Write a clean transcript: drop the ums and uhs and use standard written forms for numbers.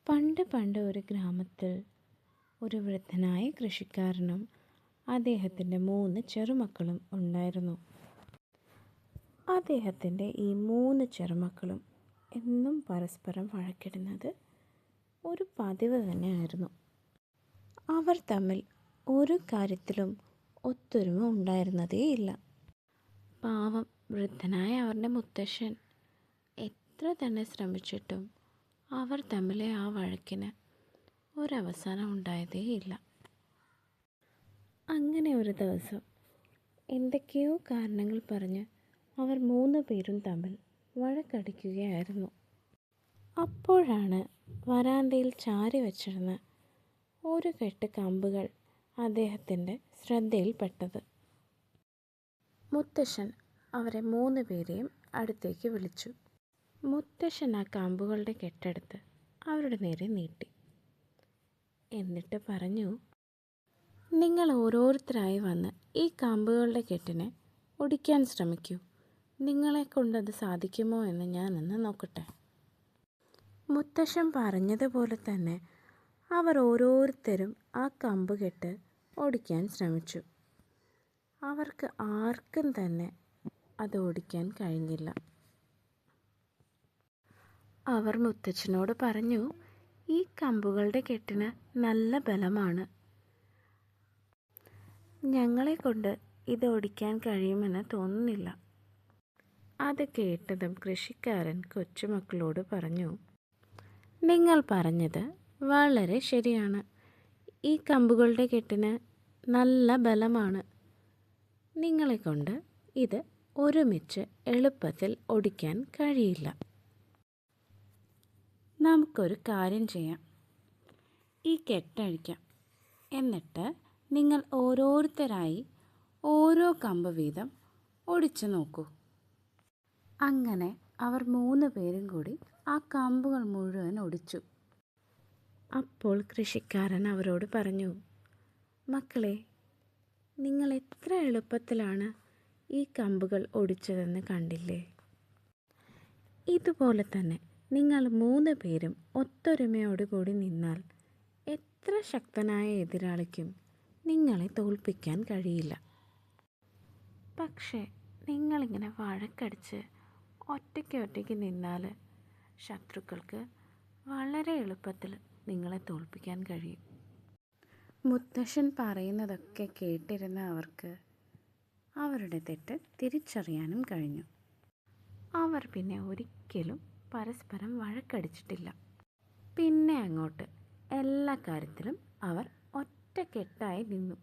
പണ്ട് പണ്ട് ഒരു ഗ്രാമത്തിൽ ഒരു വൃദ്ധനായ കൃഷിക്കാരനും അദ്ദേഹത്തിൻ്റെ 3 ചെറുമക്കളും ഉണ്ടായിരുന്നു. അദ്ദേഹത്തിൻ്റെ ഈ 3 ചെറുമക്കളും എന്നും പരസ്പരം വഴക്കിടുന്നത് ഒരു പതിവ് തന്നെയായിരുന്നു. അവർ തമ്മിൽ ഒരു കാര്യത്തിലും ഒത്തൊരുമ ഉണ്ടായിരുന്നതേയില്ല. പാവം വൃദ്ധനായ അവരുടെ മുത്തശ്ശൻ എത്ര തന്നെ ശ്രമിച്ചിട്ടും അവർ തമ്മിലെ ആ വഴക്കിന് ഒരവസാനം ഉണ്ടായതേയില്ല. അങ്ങനെ ഒരു ദിവസം എന്തൊക്കെയോ കാരണങ്ങൾ പറഞ്ഞ് അവർ 3 പേരും തമ്മിൽ വഴക്കടിക്കുകയായിരുന്നു. അപ്പോഴാണ് വരാന്തയിൽ ചാരി വച്ചിരുന്ന ഒരു കെട്ട് കമ്പുകൾ അദ്ദേഹത്തിൻ്റെ ശ്രദ്ധയിൽപ്പെട്ടത്. മുത്തശ്ശൻ അവരെ 3 പേരെയും അടുത്തേക്ക് വിളിച്ചു. മുത്തശ്ശൻ ആ കമ്പുകളുടെ കെട്ടെടുത്ത് അവരുടെ നേരെ നീട്ടി. എന്നിട്ട് പറഞ്ഞു, നിങ്ങൾ ഓരോരുത്തരായി വന്ന് ഈ കമ്പുകളുടെ കെട്ടിനെ ഒടിക്കാൻ ശ്രമിക്കൂ. നിങ്ങളെ കൊണ്ടത് സാധിക്കുമോ എന്ന് ഞാനൊന്ന് നോക്കട്ടെ. മുത്തശ്ശൻ പറഞ്ഞതുപോലെ തന്നെ അവർ ഓരോരുത്തരും ആ കമ്പ് കെട്ട് ഒടിക്കാൻ ശ്രമിച്ചു. അവർക്ക് ആർക്കും തന്നെ അത് ഓടിക്കാൻ കഴിഞ്ഞില്ല. അവർ മുത്തച്ഛനോട് പറഞ്ഞു, ഈ കമ്പുകളുടെ കെട്ടിന് നല്ല ബലമാണ്. ഞങ്ങളെ കൊണ്ട് ഇത് ഓടിക്കാൻ കഴിയുമെന്ന് തോന്നുന്നില്ല. അത് കേട്ടതും കൃഷിക്കാരൻ കൊച്ചുമക്കളോട് പറഞ്ഞു, നിങ്ങൾ പറഞ്ഞത് വളരെ ശരിയാണ്. ഈ കമ്പുകളുടെ കെട്ടിന് നല്ല ബലമാണ്. നിങ്ങളെ കൊണ്ട് ഇത് ഒരുമിച്ച് എളുപ്പത്തിൽ ഒടിക്കാൻ കഴിയില്ല. നമുക്കൊരു കാര്യം ചെയ്യാം. ഈ കെട്ടഴിക്കാം. എന്നിട്ട് നിങ്ങൾ ഓരോരുത്തരായി ഓരോ കമ്പ് വീതം ഒടിച്ചു നോക്കൂ. അങ്ങനെ അവർ 3 പേരും കൂടി ആ കമ്പുകൾ മുഴുവൻ ഒടിച്ചു. അപ്പോൾ കൃഷിക്കാരൻ അവരോട് പറഞ്ഞു, മക്കളെ, നിങ്ങൾ എത്ര എളുപ്പത്തിലാണ് ഈ കമ്പുകൾ ഒടിച്ചതെന്ന് കണ്ടില്ലേ? ഇതുപോലെ തന്നെ നിങ്ങൾ 3 പേരും ഒത്തൊരുമയോടുകൂടി നിന്നാൽ എത്ര ശക്തനായ എതിരാളിക്കും നിങ്ങളെ തോൽപ്പിക്കാൻ കഴിയില്ല. പക്ഷേ നിങ്ങളിങ്ങനെ വഴക്കടിച്ച് ഒറ്റയ്ക്ക് നിന്നാൽ ശത്രുക്കൾക്ക് വളരെ എളുപ്പത്തിൽ നിങ്ങളെ തോൽപ്പിക്കാൻ കഴിയും. മുത്തശ്ശൻ പറയുന്നതൊക്കെ കേട്ടിരുന്ന അവർക്ക് അവരുടെ തെറ്റ് തിരിച്ചറിയാനും കഴിഞ്ഞു. അവർ പിന്നെ ഒരിക്കലും പരസ്പരം വഴക്കടിച്ചിട്ടില്ല. പിന്നെ അങ്ങോട്ട് എല്ലാ കാര്യത്തിലും അവർ ഒറ്റക്കെട്ടായി നിന്നു.